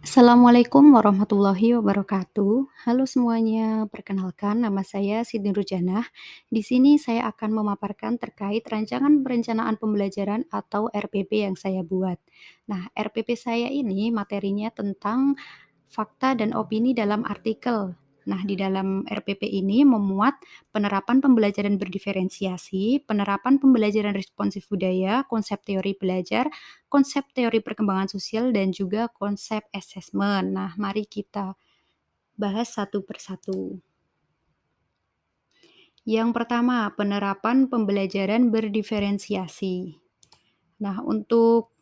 Assalamualaikum warahmatullahi wabarakatuh. Halo semuanya, perkenalkan nama saya Siti Nurjanah. Di sini saya akan memaparkan terkait rancangan perencanaan pembelajaran atau RPP yang saya buat. Nah, RPP saya ini materinya tentang fakta dan opini dalam artikel. Nah, di dalam RPP ini memuat penerapan pembelajaran berdiferensiasi, penerapan pembelajaran responsif budaya, konsep teori belajar, konsep teori perkembangan sosial, dan juga konsep asesmen. Nah, mari kita bahas satu persatu. Yang pertama, penerapan pembelajaran berdiferensiasi. Nah, untuk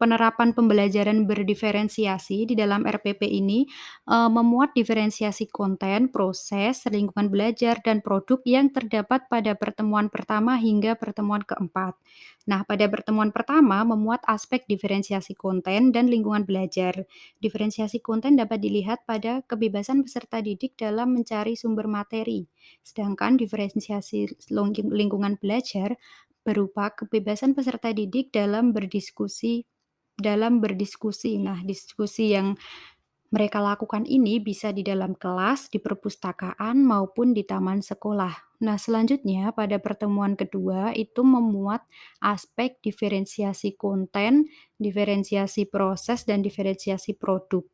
penerapan pembelajaran berdiferensiasi di dalam RPP ini, memuat diferensiasi konten, proses, lingkungan belajar, dan produk yang terdapat pada pertemuan pertama hingga pertemuan keempat. Nah, pada pertemuan pertama memuat aspek diferensiasi konten dan lingkungan belajar. Diferensiasi konten dapat dilihat pada kebebasan peserta didik dalam mencari sumber materi, sedangkan diferensiasi lingkungan belajar berupa kebebasan peserta didik dalam berdiskusi. Nah, diskusi yang mereka lakukan ini bisa di dalam kelas, di perpustakaan, maupun di taman sekolah. Nah, selanjutnya pada pertemuan kedua itu memuat aspek diferensiasi konten, diferensiasi proses, dan diferensiasi produk.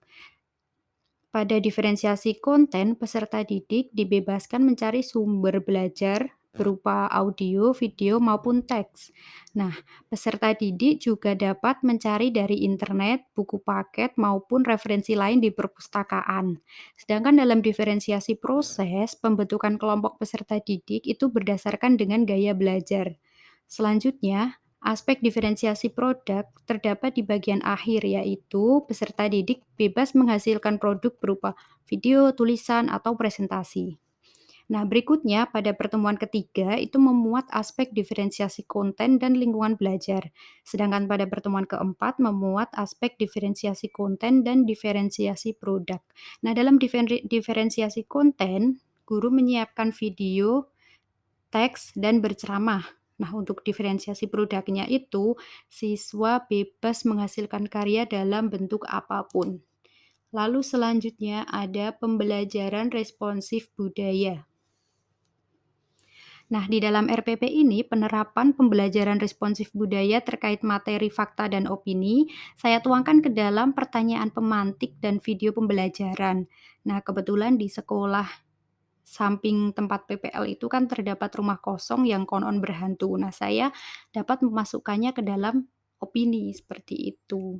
Pada diferensiasi konten, peserta didik dibebaskan mencari sumber belajar berupa audio, video, maupun teks. Nah, peserta didik juga dapat mencari dari internet, buku paket, maupun referensi lain di perpustakaan. Sedangkan dalam diferensiasi proses, pembentukan kelompok peserta didik itu berdasarkan dengan gaya belajar. Selanjutnya, aspek diferensiasi produk terdapat di bagian akhir, yaitu peserta didik bebas menghasilkan produk berupa video, tulisan, atau presentasi. Nah, berikutnya pada pertemuan ketiga itu memuat aspek diferensiasi konten dan lingkungan belajar. Sedangkan pada pertemuan keempat memuat aspek diferensiasi konten dan diferensiasi produk. Nah, dalam diferensiasi konten, guru menyiapkan video, teks, dan berceramah. Nah, untuk diferensiasi produknya itu, siswa bebas menghasilkan karya dalam bentuk apapun. Lalu selanjutnya ada pembelajaran responsif budaya. Nah, di dalam RPP ini penerapan pembelajaran responsif budaya terkait materi fakta dan opini, saya tuangkan ke dalam pertanyaan pemantik dan video pembelajaran. Nah, kebetulan di sekolah samping tempat PPL itu kan terdapat rumah kosong yang konon berhantu. Nah, saya dapat memasukkannya ke dalam opini seperti itu.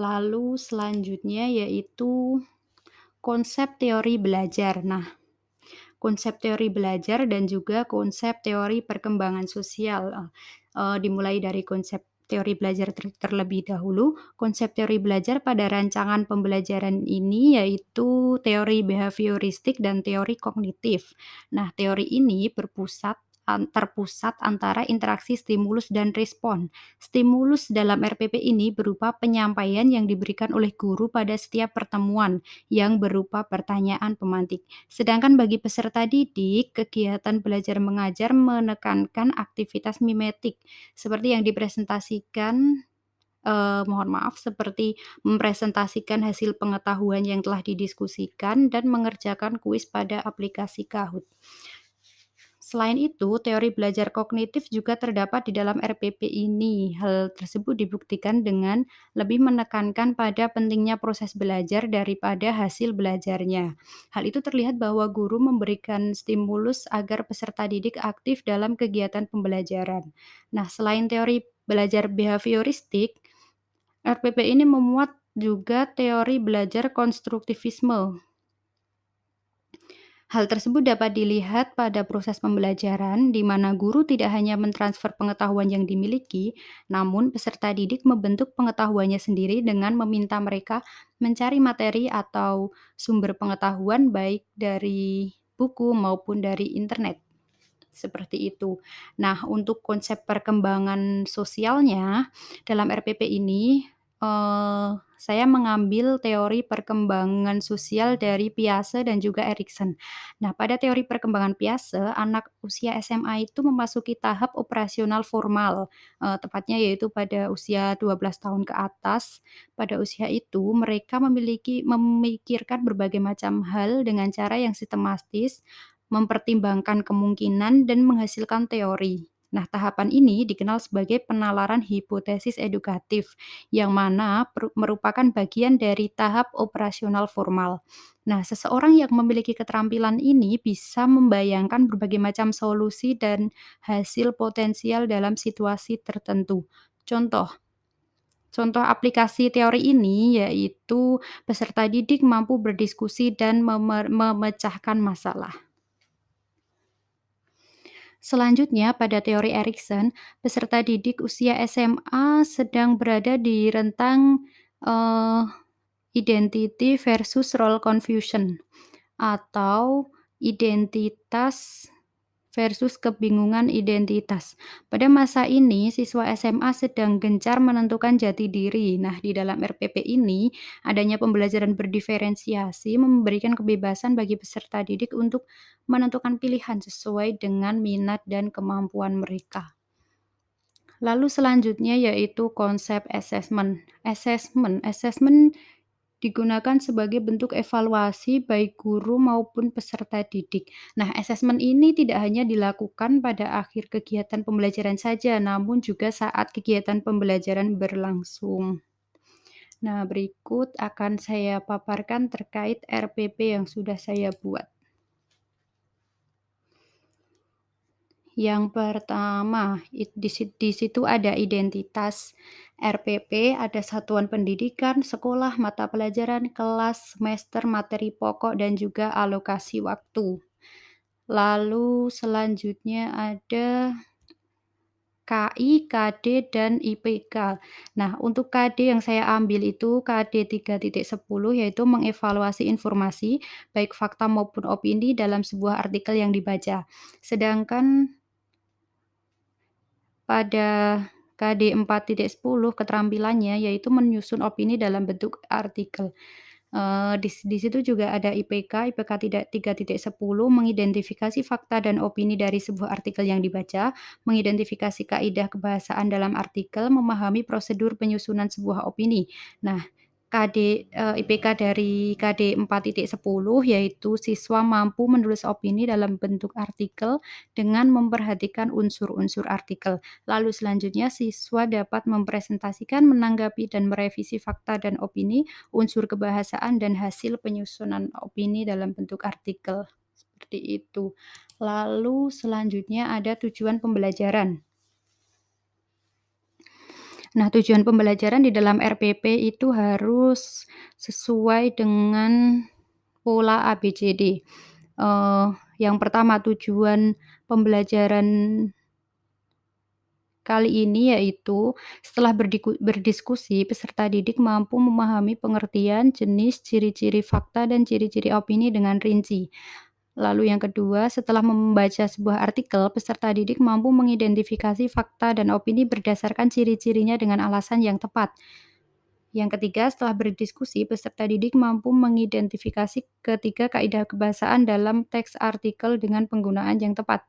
Lalu selanjutnya yaitu konsep teori belajar. Nah, konsep teori belajar dan juga konsep teori perkembangan sosial. Dimulai dari konsep teori belajar terlebih dahulu. Konsep teori belajar pada rancangan pembelajaran ini yaitu teori behavioristik dan teori kognitif. Nah, teori ini terpusat antara interaksi stimulus dan respon. Stimulus dalam RPP ini berupa penyampaian yang diberikan oleh guru pada setiap pertemuan yang berupa pertanyaan pemantik. Sedangkan bagi peserta didik, kegiatan belajar mengajar menekankan aktivitas mimetik seperti yang dipresentasikan, mohon maaf, seperti mempresentasikan hasil pengetahuan yang telah didiskusikan dan mengerjakan kuis pada aplikasi Kahoot. Selain itu, teori belajar kognitif juga terdapat di dalam RPP ini. Hal tersebut dibuktikan dengan lebih menekankan pada pentingnya proses belajar daripada hasil belajarnya. Hal itu terlihat bahwa guru memberikan stimulus agar peserta didik aktif dalam kegiatan pembelajaran. Nah, selain teori belajar behavioristik, RPP ini memuat juga teori belajar konstruktivisme. Hal tersebut dapat dilihat pada proses pembelajaran, di mana guru tidak hanya mentransfer pengetahuan yang dimiliki, namun peserta didik membentuk pengetahuannya sendiri dengan meminta mereka mencari materi atau sumber pengetahuan baik dari buku maupun dari internet. Seperti itu. Nah, untuk konsep perkembangan sosialnya dalam RPP ini, saya mengambil teori perkembangan sosial dari Piaget dan juga Erikson. Nah, pada teori perkembangan Piaget, anak usia SMA itu memasuki tahap operasional formal, tepatnya yaitu pada usia 12 tahun ke atas. Pada usia itu, mereka memikirkan berbagai macam hal dengan cara yang sistematis, mempertimbangkan kemungkinan, dan menghasilkan teori. Nah, tahapan ini dikenal sebagai penalaran hipotesis edukatif yang mana merupakan bagian dari tahap operasional formal. Nah, seseorang yang memiliki keterampilan ini bisa membayangkan berbagai macam solusi dan hasil potensial dalam situasi tertentu. Contoh contoh aplikasi teori ini yaitu peserta didik mampu berdiskusi dan memecahkan masalah. Selanjutnya, pada teori Erikson, peserta didik usia SMA sedang berada di rentang, eee, identity versus role confusion atau identitas versus kebingungan identitas. Pada masa ini, siswa SMA sedang gencar menentukan jati diri. Nah, di dalam RPP ini, adanya pembelajaran berdiferensiasi memberikan kebebasan bagi peserta didik untuk menentukan pilihan sesuai dengan minat dan kemampuan mereka. Lalu selanjutnya yaitu konsep assessment digunakan sebagai bentuk evaluasi baik guru maupun peserta didik. Nah, asesmen ini tidak hanya dilakukan pada akhir kegiatan pembelajaran saja, namun juga saat kegiatan pembelajaran berlangsung. Nah, berikut akan saya paparkan terkait RPP yang sudah saya buat. Yang pertama, di situ ada identitas RPP, ada satuan pendidikan, sekolah, mata pelajaran, kelas, semester, materi pokok, dan juga alokasi waktu. Lalu selanjutnya ada KI, KD, dan IPK. Nah, untuk KD yang saya ambil itu KD 3.10 yaitu mengevaluasi informasi, baik fakta maupun opini dalam sebuah artikel yang dibaca. Sedangkan pada KD 4.10 keterampilannya yaitu menyusun opini dalam bentuk artikel. Di situ juga ada IPK tidak 3.10 mengidentifikasi fakta dan opini dari sebuah artikel yang dibaca, mengidentifikasi kaidah kebahasaan dalam artikel, memahami prosedur penyusunan sebuah opini. Nah, IPK dari KD 4.10 yaitu siswa mampu menulis opini dalam bentuk artikel dengan memperhatikan unsur-unsur artikel. Lalu selanjutnya siswa dapat mempresentasikan, menanggapi, dan merevisi fakta dan opini, unsur kebahasaan, dan hasil penyusunan opini dalam bentuk artikel. Seperti itu. Lalu selanjutnya ada tujuan pembelajaran. Nah, tujuan pembelajaran di dalam RPP itu harus sesuai dengan pola ABCD. Yang pertama tujuan pembelajaran kali ini yaitu setelah berdiskusi, peserta didik mampu memahami pengertian, jenis, ciri-ciri fakta, dan ciri-ciri opini dengan rinci. Lalu yang kedua, setelah membaca sebuah artikel, peserta didik mampu mengidentifikasi fakta dan opini berdasarkan ciri-cirinya dengan alasan yang tepat. Yang ketiga, setelah berdiskusi, peserta didik mampu mengidentifikasi ketiga kaidah kebahasaan dalam teks artikel dengan penggunaan yang tepat.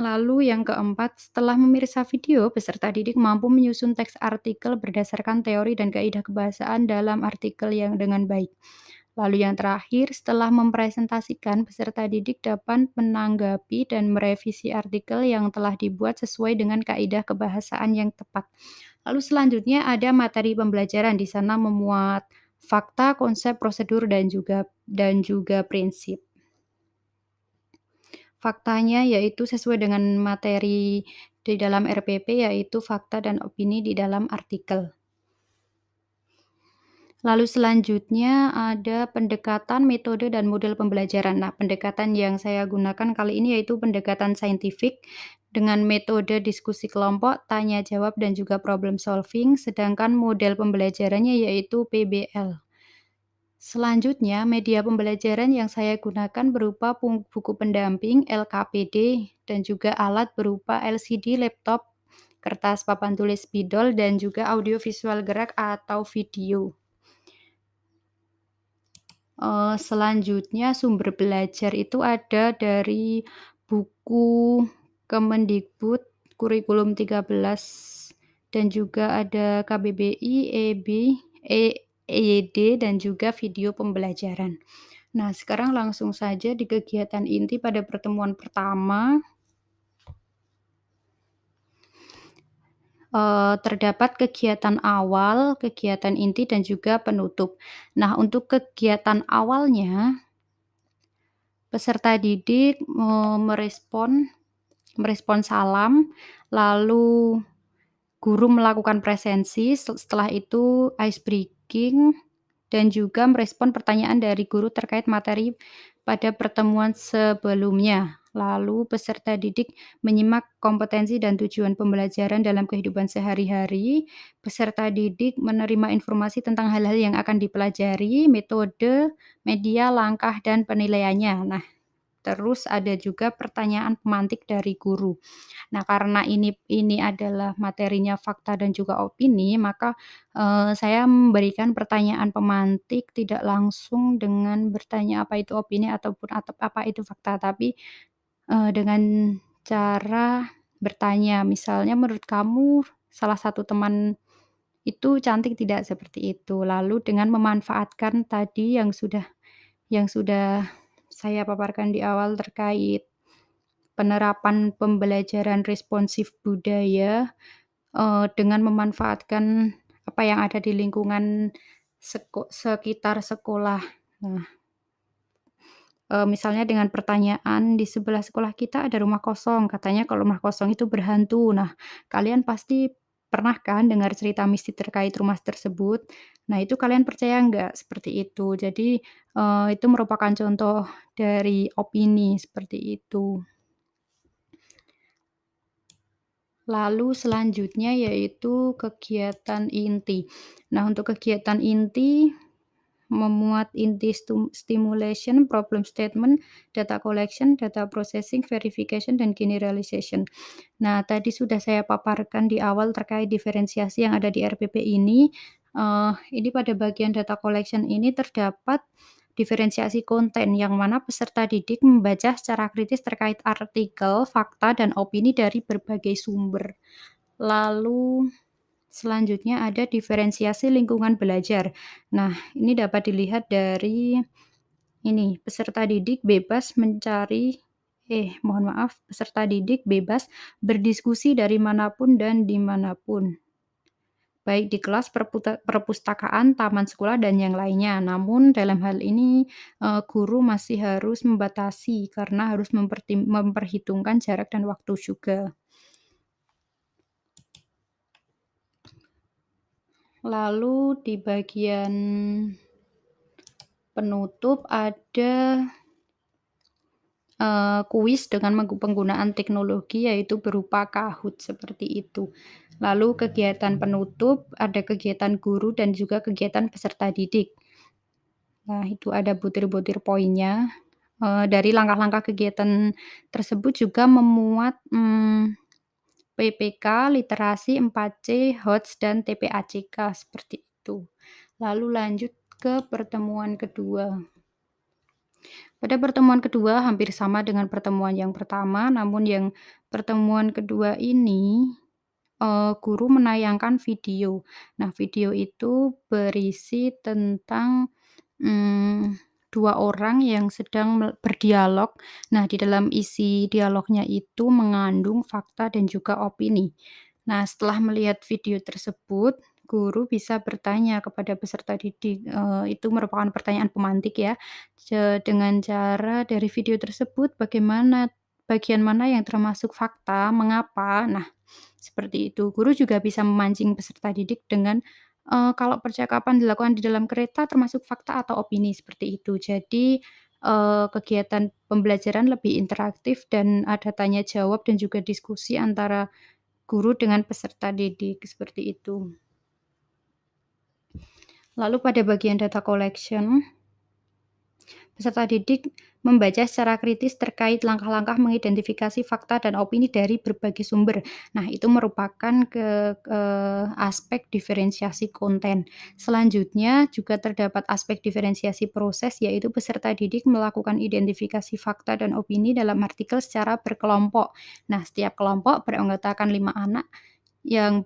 Lalu yang keempat, setelah memirsa video, peserta didik mampu menyusun teks artikel berdasarkan teori dan kaidah kebahasaan dalam artikel yang dengan baik. Lalu yang terakhir, setelah mempresentasikan, peserta didik dapat menanggapi dan merevisi artikel yang telah dibuat sesuai dengan kaidah kebahasaan yang tepat. Lalu selanjutnya ada materi pembelajaran, di sana memuat fakta, konsep, prosedur, dan juga prinsip. Faktanya yaitu sesuai dengan materi di dalam RPP, yaitu fakta dan opini di dalam artikel. Lalu selanjutnya ada pendekatan, metode, dan model pembelajaran. Nah, pendekatan yang saya gunakan kali ini yaitu pendekatan saintifik dengan metode diskusi kelompok, tanya jawab, dan juga problem solving, sedangkan model pembelajarannya yaitu PBL. Selanjutnya, media pembelajaran yang saya gunakan berupa buku pendamping, LKPD, dan juga alat berupa LCD, laptop, kertas papan tulis spidol, dan juga audio visual gerak atau video. Selanjutnya sumber belajar itu ada dari buku Kemendikbud Kurikulum 13 dan juga ada KBBI, EYD dan juga video pembelajaran. Nah, sekarang langsung saja di kegiatan inti pada pertemuan pertama, terdapat kegiatan awal, kegiatan inti, dan juga penutup. Nah, untuk kegiatan awalnya, peserta didik, merespon salam, lalu guru melakukan presensi, setelah itu ice breaking, dan juga merespon pertanyaan dari guru terkait materi pada pertemuan sebelumnya. Lalu peserta didik menyimak kompetensi dan tujuan pembelajaran dalam kehidupan sehari-hari. Peserta didik menerima informasi tentang hal-hal yang akan dipelajari, metode, media, langkah, dan penilaiannya. Nah, terus ada juga pertanyaan pemantik dari guru. Nah, karena ini adalah materinya fakta dan juga opini, maka, saya memberikan pertanyaan pemantik tidak langsung dengan bertanya apa itu opini ataupun apa itu fakta, tapi, dengan cara bertanya. Misalnya, "Menurut kamu salah satu teman itu cantik tidak?" Seperti itu. Lalu dengan memanfaatkan tadi yang sudah saya paparkan di awal terkait penerapan pembelajaran responsif budaya, dengan memanfaatkan apa yang ada di lingkungan sekitar sekolah. Nah, misalnya dengan pertanyaan, "Di sebelah sekolah kita ada rumah kosong, katanya kalau rumah kosong itu berhantu." Nah, kalian pasti pernah kan dengar cerita mistis terkait rumah tersebut? Nah, itu kalian percaya nggak? Seperti itu. Jadi, itu merupakan contoh dari opini, seperti itu. Lalu selanjutnya yaitu kegiatan inti. Nah, untuk kegiatan inti memuat inti stimulation, problem statement, data collection, data processing, verification, dan generalization. Nah, tadi sudah saya paparkan di awal terkait diferensiasi yang ada di RPP ini. Ini pada bagian data collection ini terdapat diferensiasi konten yang mana peserta didik membaca secara kritis terkait artikel, fakta, dan opini dari berbagai sumber. Lalu selanjutnya ada diferensiasi lingkungan belajar. Nah, ini dapat dilihat dari ini, mohon maaf, peserta didik bebas berdiskusi dari manapun dan dimanapun, baik di kelas, perpustakaan, taman sekolah, dan yang lainnya. Namun dalam hal ini, guru masih harus membatasi karena harus memperhitungkan jarak dan waktu juga. Lalu di bagian penutup ada kuis dengan penggunaan teknologi yaitu berupa Kahoot, seperti itu. Lalu kegiatan penutup, ada kegiatan guru dan juga kegiatan peserta didik. Nah, itu ada butir-butir poinnya. Dari langkah-langkah kegiatan tersebut juga memuat, PPK, literasi, 4C, HOTS, dan TPACK, seperti itu. Lalu lanjut ke pertemuan kedua. Pada pertemuan kedua hampir sama dengan pertemuan yang pertama, namun yang pertemuan kedua ini, guru menayangkan video. Nah, video itu berisi tentang, 2 orang yang sedang berdialog. Nah, di dalam isi dialognya itu mengandung fakta dan juga opini. Nah, setelah melihat video tersebut, guru bisa bertanya kepada peserta didik, itu merupakan pertanyaan pemantik ya, dengan cara dari video tersebut bagian mana yang termasuk fakta, mengapa. Nah, seperti itu. Guru juga bisa memancing peserta didik dengan, kalau percakapan dilakukan di dalam kereta termasuk fakta atau opini, seperti itu. Jadi, kegiatan pembelajaran lebih interaktif dan ada tanya jawab dan juga diskusi antara guru dengan peserta didik, seperti itu. Lalu pada bagian data collection, Peserta didik membaca secara kritis terkait langkah-langkah mengidentifikasi fakta dan opini dari berbagai sumber. Nah, itu merupakan aspek diferensiasi konten. Selanjutnya juga terdapat aspek diferensiasi proses, yaitu peserta didik melakukan identifikasi fakta dan opini dalam artikel secara berkelompok. Nah, setiap kelompok beranggotakan 5 anak yang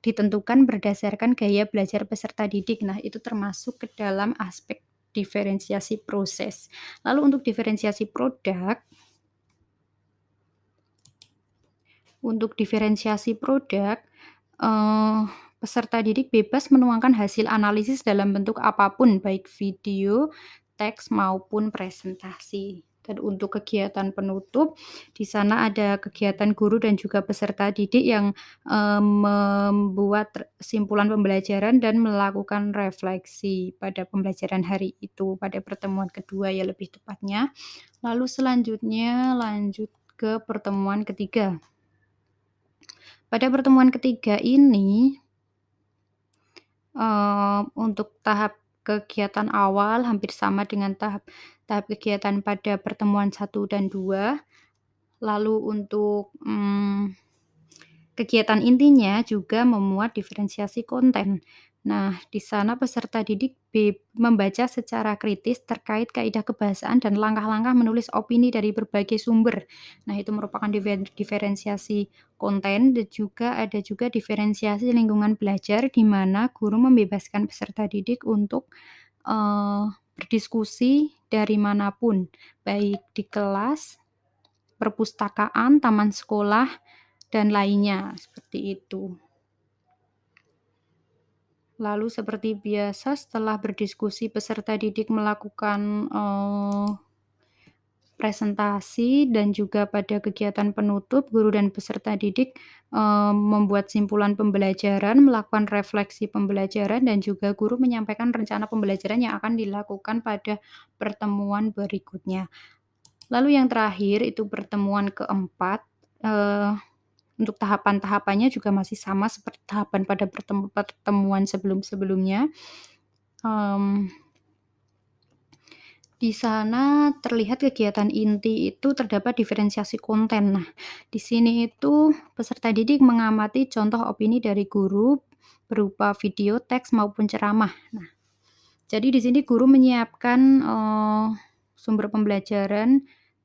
ditentukan berdasarkan gaya belajar peserta didik. Nah, itu termasuk ke dalam aspek diferensiasi proses. Lalu untuk diferensiasi produk, eee, peserta didik bebas menuangkan hasil analisis dalam bentuk apapun, baik video, teks, maupun presentasi. Dan untuk kegiatan penutup, di sana ada kegiatan guru dan juga peserta didik yang, membuat simpulan pembelajaran dan melakukan refleksi pada pembelajaran hari itu, pada pertemuan kedua ya lebih tepatnya. Lalu selanjutnya lanjut ke pertemuan ketiga. Pada pertemuan ketiga ini, untuk tahap kegiatan awal hampir sama dengan tahap tahap kegiatan pada pertemuan satu dan 2. Lalu untuk, kegiatan intinya juga memuat diferensiasi konten. Nah, di sana peserta didik membaca secara kritis terkait kaidah kebahasaan dan langkah-langkah menulis opini dari berbagai sumber. Nah, itu merupakan diferensiasi konten dan juga ada juga diferensiasi lingkungan belajar di mana guru membebaskan peserta didik untuk, berdiskusi dari manapun, baik di kelas, perpustakaan, taman sekolah, dan lainnya, seperti itu. Lalu seperti biasa setelah berdiskusi peserta didik melakukan, presentasi dan juga pada kegiatan penutup guru dan peserta didik, membuat simpulan pembelajaran, melakukan refleksi pembelajaran, dan juga guru menyampaikan rencana pembelajaran yang akan dilakukan pada pertemuan berikutnya. Lalu yang terakhir itu pertemuan keempat, eee untuk tahapan-tahapannya juga masih sama seperti tahapan pada pertemuan sebelum-sebelumnya. Mmm, di sana terlihat kegiatan inti itu terdapat diferensiasi konten. Nah, di sini itu peserta didik mengamati contoh opini dari guru berupa video, teks, maupun ceramah. Nah, jadi di sini guru menyiapkan, sumber pembelajaran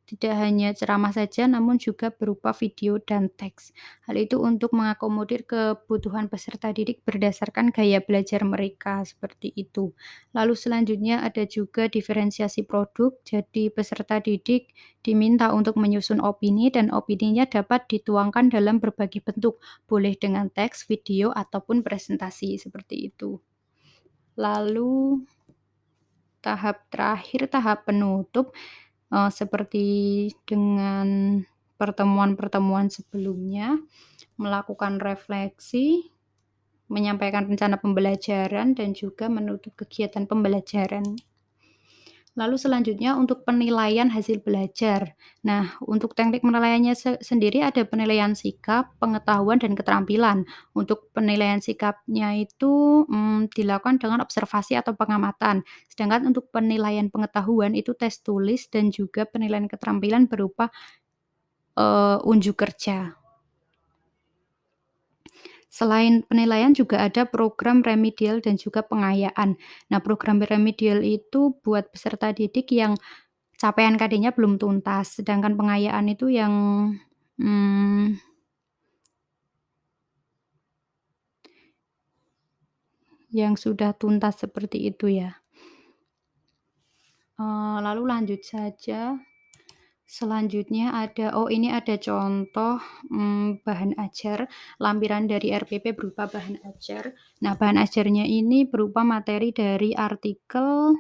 tidak hanya ceramah saja, namun juga berupa video dan teks. Hal itu untuk mengakomodir kebutuhan peserta didik berdasarkan gaya belajar mereka, seperti itu. Lalu selanjutnya ada juga diferensiasi produk, jadi peserta didik diminta untuk menyusun opini dan opininya dapat dituangkan dalam berbagai bentuk, boleh dengan teks, video, ataupun presentasi, seperti itu. Lalu tahap terakhir, tahap penutup, seperti dengan pertemuan-pertemuan sebelumnya, melakukan refleksi, menyampaikan rencana pembelajaran, dan juga menutup kegiatan pembelajaran. Lalu selanjutnya untuk penilaian hasil belajar. Nah, untuk teknik penilaiannya sendiri ada penilaian sikap, pengetahuan, dan keterampilan. Untuk penilaian sikapnya itu, dilakukan dengan observasi atau pengamatan. Sedangkan untuk penilaian pengetahuan itu tes tulis dan juga penilaian keterampilan berupa, unjuk kerja. Selain penilaian juga ada program remedial dan juga pengayaan. Nah, program remedial itu buat peserta didik yang capaian KD-nya belum tuntas, sedangkan pengayaan itu mmm, yang sudah tuntas seperti itu ya. Lalu lanjut saja, selanjutnya ini ada contoh, bahan ajar, lampiran dari RPP berupa bahan ajar. Nah, bahan ajarnya ini berupa materi dari artikel,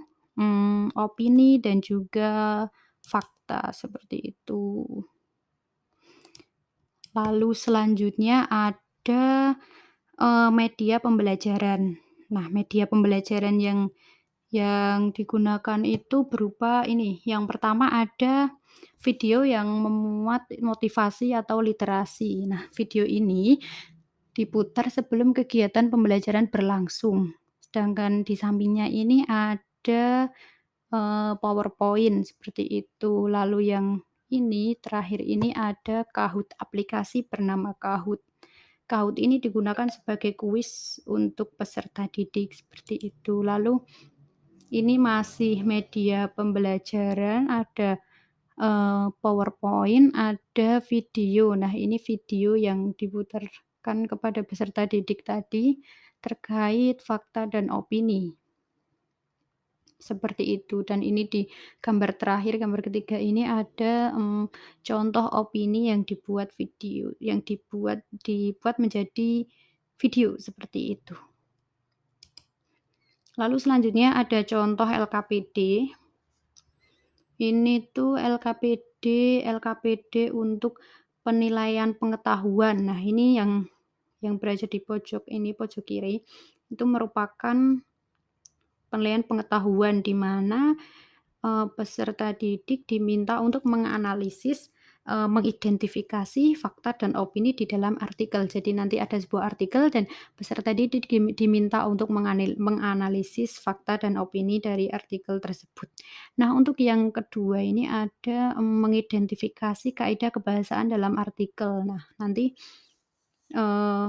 opini, dan juga fakta, seperti itu. Lalu selanjutnya ada media pembelajaran. Nah, media pembelajaran yang digunakan itu berupa ini, yang pertama ada video yang memuat motivasi atau literasi. Nah, video ini diputar sebelum kegiatan pembelajaran berlangsung. Sedangkan di sampingnya ini ada, PowerPoint seperti itu. Lalu yang ini, terakhir ini ada Kahoot, aplikasi bernama Kahoot. Kahoot ini digunakan sebagai kuis untuk peserta didik, seperti itu. Lalu ini masih media pembelajaran, ada, PowerPoint, ada video. Nah, ini video yang diputarkan kepada peserta didik tadi terkait fakta dan opini. Seperti itu, dan ini di gambar terakhir, gambar ketiga ini ada, contoh opini yang dibuat menjadi video, seperti itu. Lalu selanjutnya ada contoh LKPD. Ini tuh LKPD untuk penilaian pengetahuan. Nah, ini yang berada di pojok ini, pojok kiri, itu merupakan penilaian pengetahuan di mana, peserta didik diminta untuk menganalisis, mengidentifikasi fakta dan opini di dalam artikel. Jadi nanti ada sebuah artikel dan peserta didik diminta untuk menganalisis fakta dan opini dari artikel tersebut. Nah, untuk yang kedua ini ada, mengidentifikasi kaidah kebahasaan dalam artikel. Nah, nanti, eee,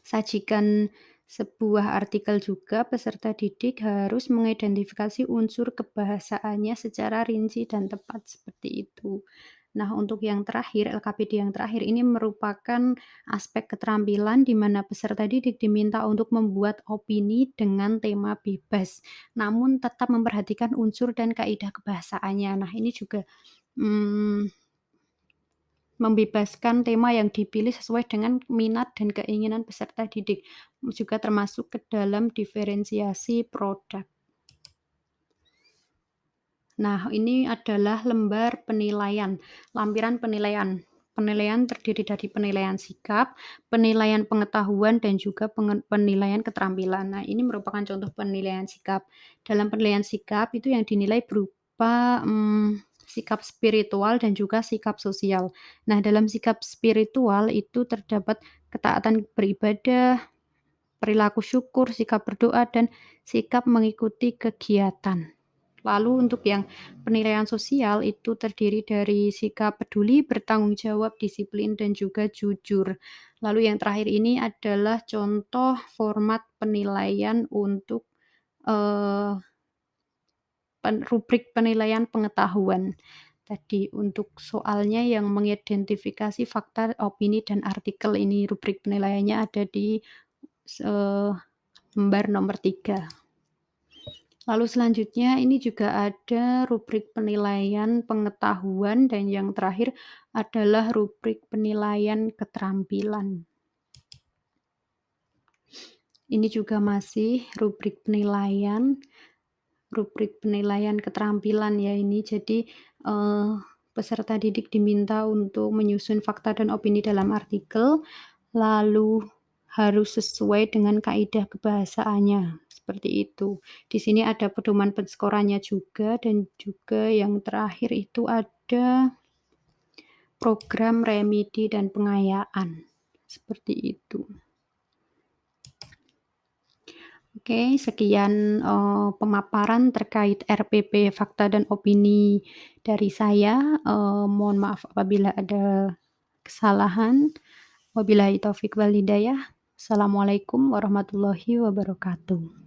disajikan sebuah artikel juga, peserta didik harus mengidentifikasi unsur kebahasaannya secara rinci dan tepat, seperti itu. Nah, untuk yang terakhir, LKPD yang terakhir ini merupakan aspek keterampilan di mana peserta didik diminta untuk membuat opini dengan tema bebas, namun tetap memperhatikan unsur dan kaidah kebahasaannya. Nah, ini juga, mmm membebaskan tema yang dipilih sesuai dengan minat dan keinginan peserta didik, juga termasuk ke dalam diferensiasi produk. Nah, ini adalah lembar penilaian, lampiran penilaian. Penilaian terdiri dari penilaian sikap, penilaian pengetahuan, dan juga penilaian keterampilan. Nah, ini merupakan contoh penilaian sikap. Dalam penilaian sikap itu yang dinilai berupa, sikap spiritual dan juga sikap sosial. Nah, dalam sikap spiritual itu terdapat ketaatan beribadah, perilaku syukur, sikap berdoa, dan sikap mengikuti kegiatan. Lalu untuk yang penilaian sosial itu terdiri dari sikap peduli, bertanggung jawab, disiplin, dan juga jujur. Lalu yang terakhir ini adalah contoh format penilaian untuk, eee, rubrik penilaian pengetahuan. Tadi untuk soalnya yang mengidentifikasi fakta, opini, dan artikel ini rubrik penilaiannya ada di lembar nomor 3. Lalu selanjutnya ini juga ada rubrik penilaian pengetahuan dan yang terakhir adalah rubrik penilaian keterampilan. Ini juga masih rubrik penilaian keterampilan ya ini. Jadi, peserta didik diminta untuk menyusun fakta dan opini dalam artikel, lalu harus sesuai dengan kaidah kebahasaannya, seperti itu. Di sini ada pedoman penskorannya juga dan juga yang terakhir itu ada program remedi dan pengayaan, seperti itu. Oke, sekian, pemaparan terkait RPP fakta dan opini dari saya, mohon maaf apabila ada kesalahan. Wabillahi taufik wal hidayah. Assalamualaikum warahmatullahi wabarakatuh.